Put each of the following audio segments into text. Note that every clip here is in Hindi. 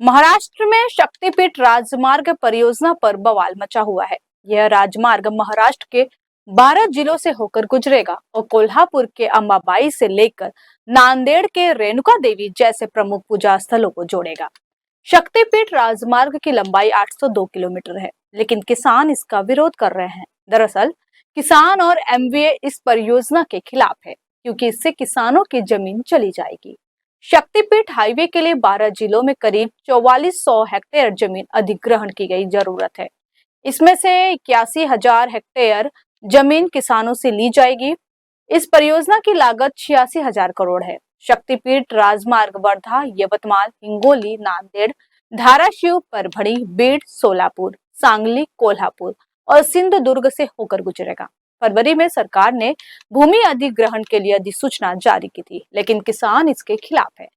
महाराष्ट्र में शक्तिपीठ राजमार्ग परियोजना पर बवाल मचा हुआ है। यह राजमार्ग महाराष्ट्र के 12 जिलों से होकर गुजरेगा और कोल्हापुर के अंबाबाई से लेकर नांदेड़ के रेणुका देवी जैसे प्रमुख पूजा स्थलों को जोड़ेगा। शक्तिपीठ राजमार्ग की लंबाई 802 किलोमीटर है, लेकिन किसान इसका विरोध कर रहे हैं। दरअसल किसान और एमवीए इस परियोजना के खिलाफ है, क्योंकि इससे किसानों की जमीन चली जाएगी। शक्तिपीठ हाईवे के लिए 12 जिलों में करीब 4400 हेक्टेयर जमीन अधिग्रहण की गई जरूरत है। इसमें से 81,000 हेक्टेयर जमीन किसानों से ली जाएगी। इस परियोजना की लागत 86,000 करोड़ है। शक्तिपीठ राजमार्ग वर्धा, यवतमाल, हिंगोली, नांदेड़, धाराशिव, परभणी, बीड, सोलापुर, सांगली, कोल्हापुर और सिंधुदुर्ग से होकर गुजरेगा। फरवरी में सरकार ने भूमि अधिग्रहण के लिए अधिसूचना जारी की थी, लेकिन किसान इसके खिलाफ है।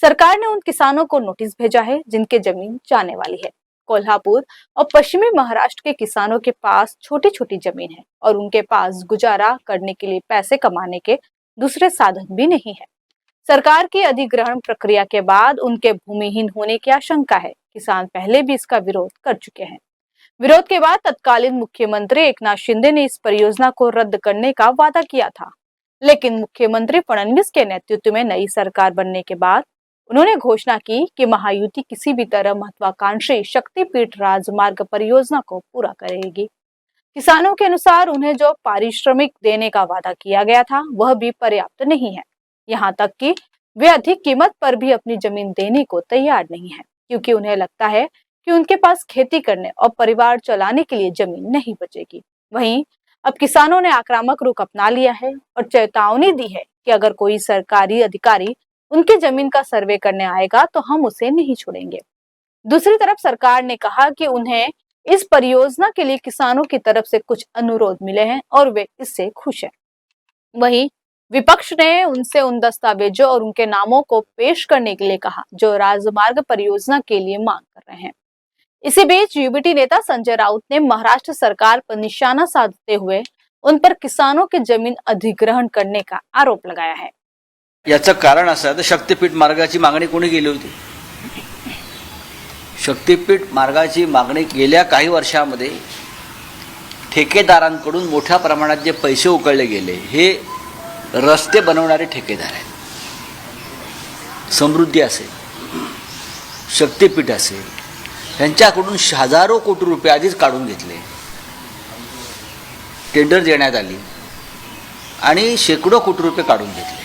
सरकार ने उन किसानों को नोटिस भेजा है जिनके जमीन जाने वाली है। कोल्हापुर और पश्चिमी महाराष्ट्र के किसानों के पास छोटी छोटी जमीन है और उनके पास गुजारा करने के लिए पैसे कमाने के दूसरे साधन भी नहीं है। सरकार की अधिग्रहण प्रक्रिया के बाद उनके भूमिहीन होने की आशंका है। किसान पहले भी इसका विरोध कर चुके हैं। विरोध के बाद तत्कालीन मुख्यमंत्री एकनाथ शिंदे ने इस परियोजना को रद्द करने का वादा किया था, लेकिन मुख्यमंत्री फडणवीस के नेतृत्व में नई सरकार बनने के बाद उन्होंने घोषणा की कि महायुति किसी भी तरह महत्वाकांक्षी शक्तिपीठ राजमार्ग परियोजना को पूरा करेगी। किसानों के अनुसार उन्हें जो पारिश्रमिक देने का वादा किया गया था वह भी पर्याप्त नहीं है। यहाँ तक कि वे अधिक कीमत पर भी अपनी जमीन देने को तैयार नहीं है, क्योंकि उन्हें लगता है कि उनके पास खेती करने और परिवार चलाने के लिए जमीन नहीं बचेगी। वहीं अब किसानों ने आक्रामक रुख अपना लिया है और चेतावनी दी है कि अगर कोई सरकारी अधिकारी उनकी जमीन का सर्वे करने आएगा तो हम उसे नहीं छोड़ेंगे। दूसरी तरफ सरकार ने कहा कि उन्हें इस परियोजना के लिए किसानों की तरफ से कुछ अनुरोध मिले हैं और वे इससे खुश हैं। वहीं विपक्ष ने उनसे उन दस्तावेजों और उनके नामों को पेश करने के लिए कहा जो राजमार्ग परियोजना के लिए मांग कर रहे हैं। इसी बीच यूबीटी नेता संजय राउत ने महाराष्ट्र सरकार पर निशाना साधते हुए उन पर किसानों की जमीन अधिग्रहण करने का आरोप लगाया है। याचं कारण असं आहे, शक्तिपीठ मार्गाची मागणी कोणी केली होती? शक्तिपीठ मार्गाची मागणी गेल्या काही वर्षांमध्ये ठेकेदारांकडून मोठ्या प्रमाणात जे पैसे उकळले गेले हे रस्ते बनवणारे ठेकेदार आहेत। समृद्धी असेल, शक्तिपीठ असेल, यांच्याकडून हजारो कोटी रुपये आधीच काढून घेतले, टेंडर देण्यात आली आणि शेकडो कोटी रुपये काढून घेतले।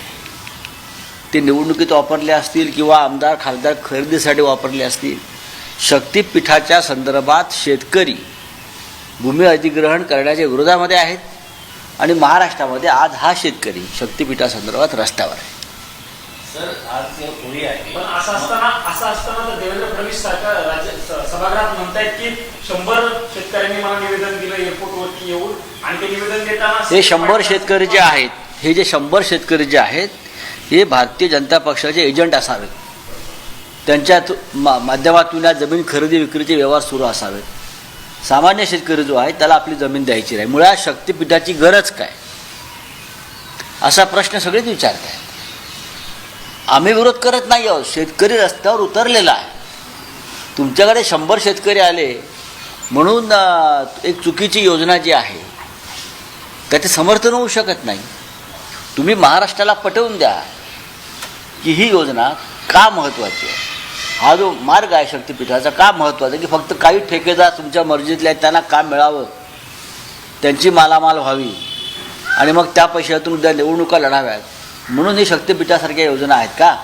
ते निवडणुकीत वापरले असतील किंवा आमदार खासदार खरेदीसाठी वापरले असतील। शक्तिपीठाच्या संदर्भात शेतकरी भूमी अधिग्रहण करण्याच्या विरोधामध्ये आहेत आणि महाराष्ट्रामध्ये आज हा शेतकरी शक्तिपीठासंदर्भात रस्त्यावर आहे। सर, आज होळी आहे, पण असं असताना देवेंद्र फडणवीस सरकार राज्य सभागृहात म्हणतायत की 100 शेतकऱ्यांनी मला निवेदन दिलं एअरपोर्टवरती येऊन, आणि ते निवेदन देताना हे 100 शेतकरी जे आहेत, हे जे 100 शेतकरी जे आहेत हे भारतीय जनता पक्षाचे एजंट असावेत। त्यांच्या माध्यमातून या जमीन खरेदी विक्रीचे व्यवहार सुरू असावेत। सामान्य शेतकरी जो आहे त्याला आपली जमीन द्यायची नाही। मुळात शक्तिपीठाची गरज काय असा प्रश्न सगळेच विचारतात। आम्ही विरोध करत नाही आहोत, शेतकरी रस्त्यावर उतरलेला आहे। तुमच्याकडे 100 शेतकरी आले म्हणून एक चुकीची योजना जी आहे त्याचे समर्थन होऊ शकत नाही। तुम्ही महाराष्ट्राला पटवून द्या की ही योजना का महत्त्वाची आहे। हा जो मार्ग आहे शक्तिपीठाचा का महत्त्वाचा आहे की फक्त काही ठेकेदार तुमच्या मर्जीतले आहेत त्यांना काम मिळावं, त्यांची मालामाल व्हावी आणि मग त्या पैशातून उद्या निवडणुका लढाव्यात म्हणून ही शक्तिपीठासारख्या योजना आहेत का?